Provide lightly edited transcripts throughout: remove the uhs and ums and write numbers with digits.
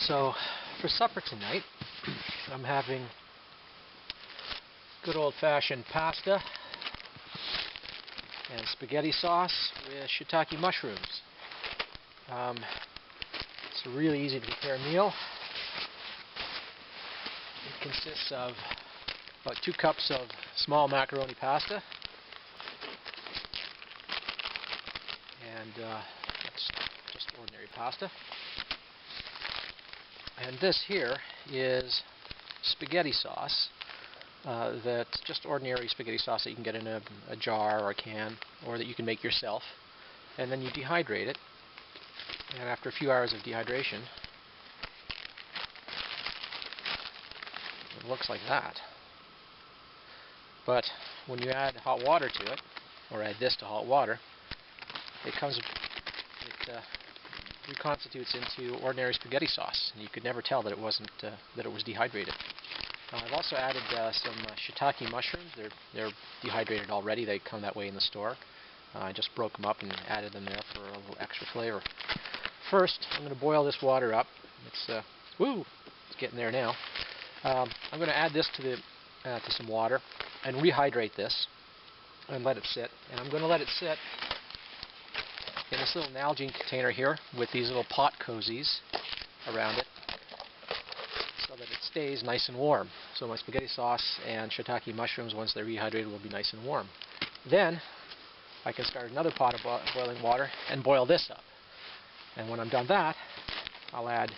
So, for supper tonight, I'm having good old-fashioned pasta and spaghetti sauce with shiitake mushrooms. It's a really easy to prepare meal. It consists of about 2 cups of small macaroni pasta, and that's just ordinary pasta. And this here is spaghetti sauce. That's just ordinary spaghetti sauce that you can get in a jar or a can, or that you can make yourself. And then you dehydrate it. And after a few hours of dehydration, it looks like that. But when you add hot water to it, or add this to hot water, it reconstitutes into ordinary spaghetti sauce, and you could never tell that it wasn't that it was dehydrated. I've also added some shiitake mushrooms. They're dehydrated already. They come that way in the store. I just broke them up and added them there for a little extra flavor. First, I'm going to boil this water up. It's getting there now. I'm going to add this to some water and rehydrate this and let it sit. And I'm going to let it sit in this little Nalgene container here with these little pot cozies around it, so that it stays nice and warm. So my spaghetti sauce and shiitake mushrooms, once they're rehydrated, will be nice and warm. Then I can start another pot of boiling water and boil this up. And when I'm done that, I'll add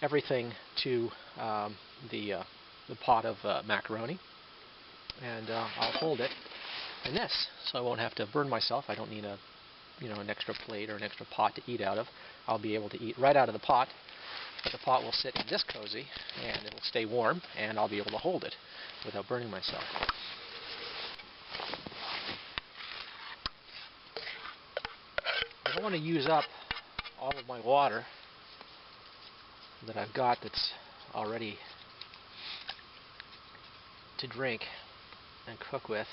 everything to the pot of macaroni, and I'll hold it in this, so I won't have to burn myself. I don't need an extra plate or an extra pot to eat out of. I'll be able to eat right out of the pot, but the pot will sit in this cozy and it'll stay warm, and I'll be able to hold it without burning myself. I don't want to use up all of my water that I've got that's already to drink and cook with.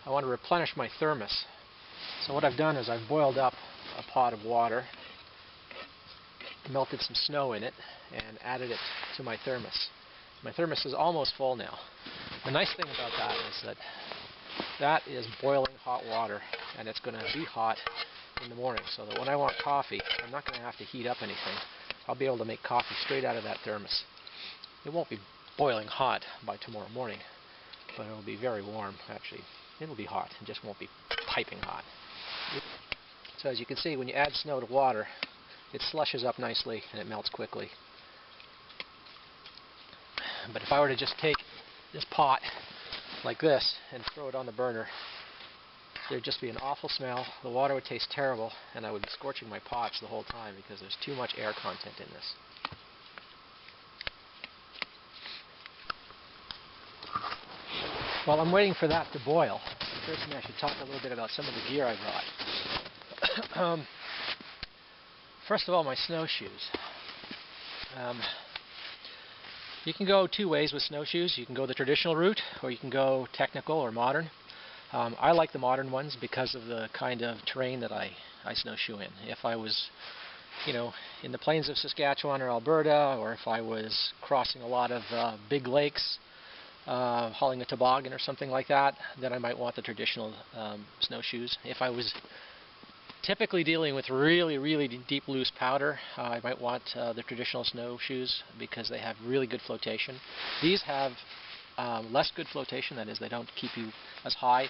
I want to replenish my thermos. So what I've done is I've boiled up a pot of water, melted some snow in it, and added it to my thermos. My thermos is almost full now. The nice thing about that is that is boiling hot water, and it's going to be hot in the morning, so that when I want coffee, I'm not going to have to heat up anything. I'll be able to make coffee straight out of that thermos. It won't be boiling hot by tomorrow morning, but it will be very warm, actually. It'll be hot, it just won't be piping hot. So as you can see, when you add snow to water, it slushes up nicely and it melts quickly. But if I were to just take this pot like this and throw it on the burner, there'd just be an awful smell, the water would taste terrible, and I would be scorching my pots the whole time because there's too much air content in this. While I'm waiting for that to boil, first thing I should talk a little bit about some of the gear I brought. First of all, my snowshoes. You can go 2 ways with snowshoes. You can go the traditional route, or you can go technical or modern. I like the modern ones because of the kind of terrain that I snowshoe in. If I was, in the plains of Saskatchewan or Alberta, or if I was crossing a lot of big lakes, hauling a toboggan or something like that, then I might want the traditional snowshoes. If I was typically dealing with really, really deep loose powder, I might want the traditional snowshoes because they have really good flotation. These have less good flotation, that is, they don't keep you as high.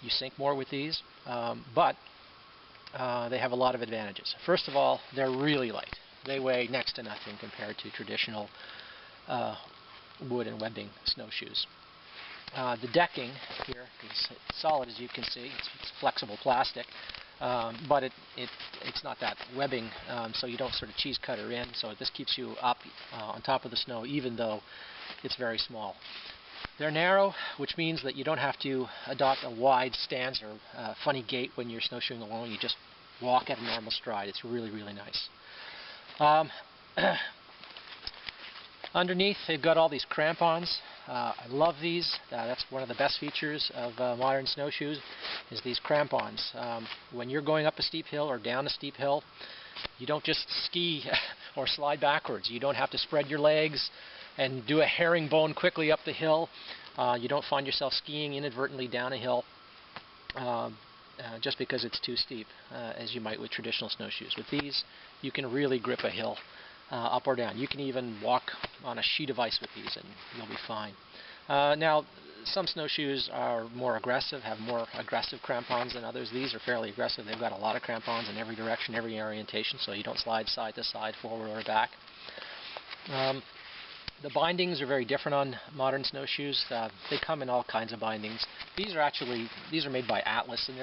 You sink more with these, but they have a lot of advantages. First of all, they're really light. They weigh next to nothing compared to traditional wood and webbing snowshoes. The decking here is solid, as you can see. It's flexible plastic, but it's not that webbing, so you don't sort of cheese cutter in. So this keeps you up on top of the snow, even though it's very small. They're narrow, which means that you don't have to adopt a wide stance or funny gait when you're snowshoeing along. You just walk at a normal stride. It's really, really nice. Underneath, they've got all these crampons. I love these. That's one of the best features of modern snowshoes, is these crampons. When you're going up a steep hill or down a steep hill, You don't just ski or slide backwards. You don't have to spread your legs and do a herringbone quickly up the hill. You don't find yourself skiing inadvertently down a hill just because it's too steep, as you might with traditional snowshoes. With these, you can really grip a hill up or down. You can even walk on a sheet of ice with these and you'll be fine. Now, some snowshoes are more aggressive, have more aggressive crampons than others. These are fairly aggressive. They've got a lot of crampons in every direction, every orientation, so you don't slide side to side, forward or back. The bindings are very different on modern snowshoes. They come in all kinds of bindings. These are made by Atlas, and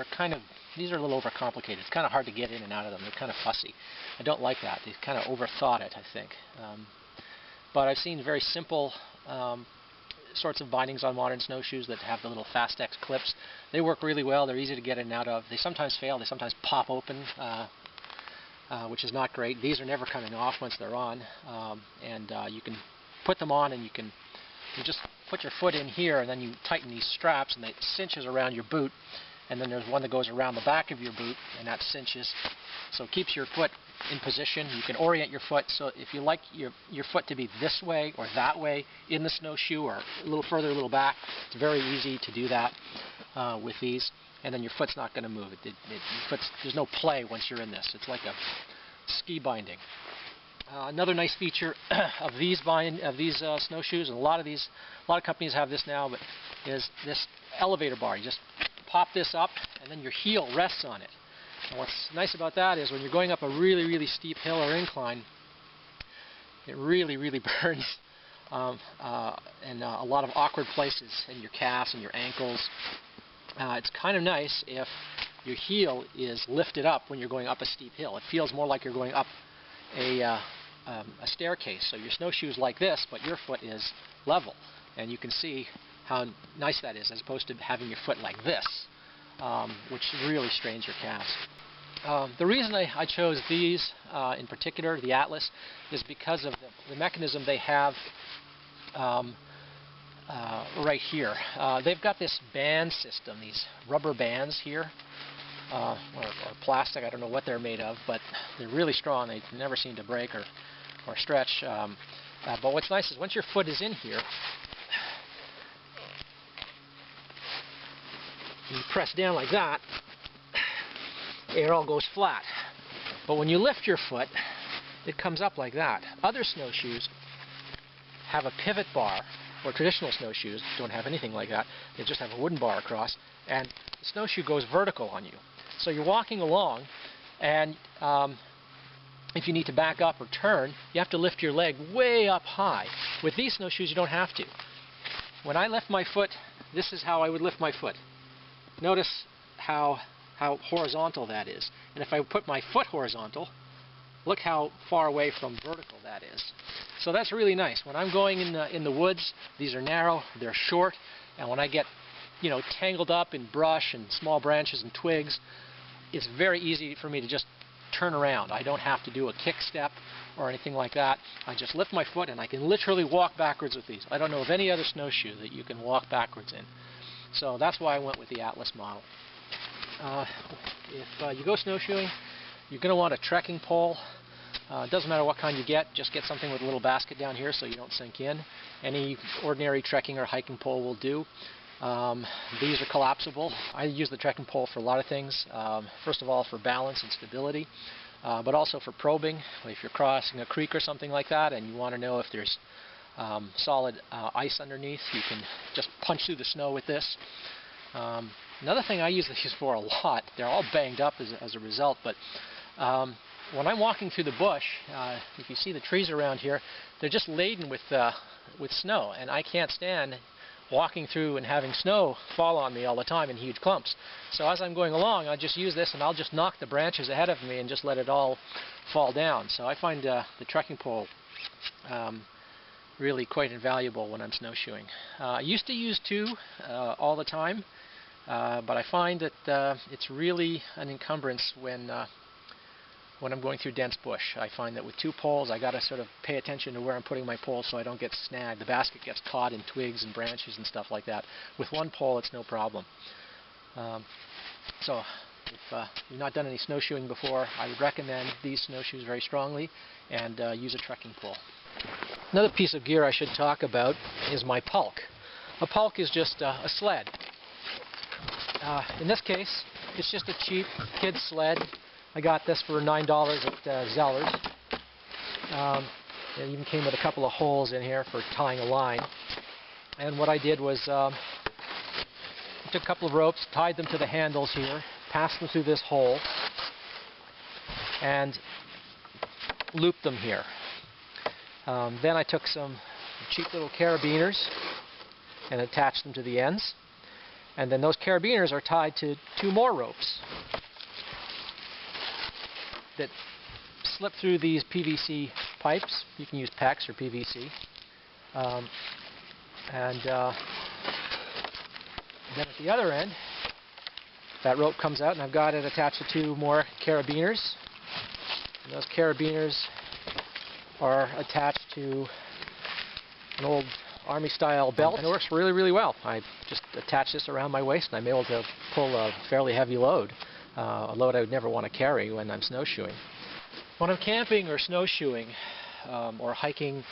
these are a little overcomplicated. It's kind of hard to get in and out of them. They're kind of fussy. I don't like that. They've kind of overthought it, I think. But I've seen very simple sorts of bindings on modern snowshoes that have the little Fastex clips. They work really well. They're easy to get in and out of. They sometimes fail. They sometimes pop open, which is not great. These are never coming off once they're on, and you can put them on, and you just put your foot in here, and then you tighten these straps, and it cinches around your boot. And then there's one that goes around the back of your boot, and that cinches, so it keeps your foot in position. You can orient your foot, so if you like your foot to be this way or that way in the snowshoe, or a little further, a little back, it's very easy to do that with these. And then your foot's not going to move. There's no play once you're in this. It's like a ski binding. Another nice feature of these snowshoes, and a lot of companies have this now, but is this elevator bar. You just pop this up, and then your heel rests on it. And what's nice about that is when you're going up a really, really steep hill or incline, it really, really burns in a lot of awkward places in your calves and your ankles. It's kind of nice if your heel is lifted up when you're going up a steep hill. It feels more like you're going up a staircase. So your snowshoe's like this, but your foot is level. And you can see how nice that is, as opposed to having your foot like this, which really strains your calves. The reason I chose these in particular, the Atlas, is because of the mechanism they have right here. They've got this band system, these rubber bands here, or plastic. I don't know what they're made of, but they're really strong. They never seem to break or stretch. But what's nice is once your foot is in here, you press down like that, it all goes flat. But when you lift your foot, it comes up like that. Other snowshoes have a pivot bar, or traditional snowshoes don't have anything like that. They just have a wooden bar across, and the snowshoe goes vertical on you. So you're walking along, and if you need to back up or turn, you have to lift your leg way up high. With these snowshoes, you don't have to. When I lift my foot, this is how I would lift my foot. Notice how horizontal that is. And if I put my foot horizontal, look how far away from vertical that is. So that's really nice. When I'm going in the woods, these are narrow, they're short, and when I get tangled up in brush and small branches and twigs, it's very easy for me to just turn around. I don't have to do a kick step or anything like that. I just lift my foot and I can literally walk backwards with these. I don't know of any other snowshoe that you can walk backwards in. So that's why I went with the Atlas model. If you go snowshoeing, you're going to want a trekking pole. It doesn't matter what kind you get, just get something with a little basket down here so you don't sink in. Any ordinary trekking or hiking pole will do. These are collapsible. I use the trekking pole for a lot of things. First of all, for balance and stability, but also for probing. If you're crossing a creek or something like that and you want to know if there's solid ice underneath, you can just punch through the snow with this. Another thing I use these for a lot, they're all banged up as a result, but when I'm walking through the bush, if you see the trees around here, they're just laden with snow, and I can't stand walking through and having snow fall on me all the time in huge clumps. So as I'm going along, I just use this and I'll just knock the branches ahead of me and just let it all fall down. So I find the trekking pole really quite invaluable when I'm snowshoeing. I used to use two all the time, but I find that it's really an encumbrance when I'm going through dense bush. I find that with two poles, I got to sort of pay attention to where I'm putting my pole so I don't get snagged. The basket gets caught in twigs and branches and stuff like that. With one pole, it's no problem. So If you've not done any snowshoeing before, I would recommend these snowshoes very strongly, and use a trekking pole. Another piece of gear I should talk about is my Pulk. A Pulk is just a sled. In this case, it's just a cheap kid's sled. I got this for $9 at Zeller's. It even came with a couple of holes in here for tying a line. And what I did was took a couple of ropes, tied them to the handles here, passed them through this hole, and looped them here. Then I took some cheap little carabiners and attached them to the ends. And then those carabiners are tied to 2 more ropes that slip through these PVC pipes. You can use PEX or PVC. Then at the other end, that rope comes out, and I've got it attached to 2 more carabiners. And those carabiners are attached to an old Army-style belt, and it works really, really well. I just attach this around my waist, and I'm able to pull a fairly heavy load, a load I would never want to carry when I'm snowshoeing. When I'm camping or snowshoeing or hiking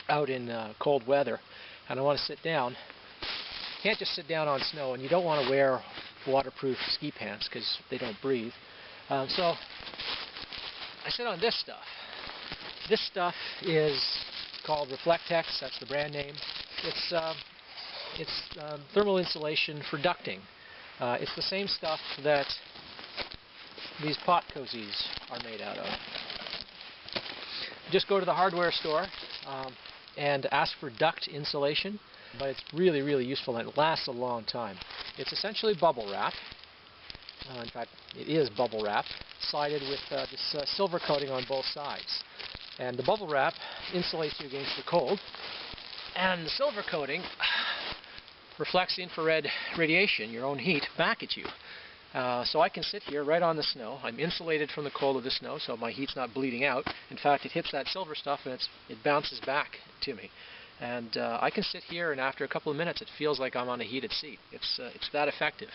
out in cold weather, and I want to sit down, you can't just sit down on snow, and you don't want to wear waterproof ski pants because they don't breathe. So I sit on this stuff. This stuff is called Reflectex. That's the brand name. It's thermal insulation for ducting. It's the same stuff that these pot cozies are made out of. Just go to the hardware store and ask for duct insulation, but it's really, really useful, and it lasts a long time. It's essentially bubble wrap. In fact, it is bubble wrap, sided with this silver coating on both sides. And the bubble wrap insulates you against the cold, and the silver coating reflects infrared radiation, your own heat, back at you. So I can sit here right on the snow. I'm insulated from the cold of the snow, so my heat's not bleeding out. In fact, it hits that silver stuff and it bounces back to me. And I can sit here, and after a couple of minutes, it feels like I'm on a heated seat. It's that effective.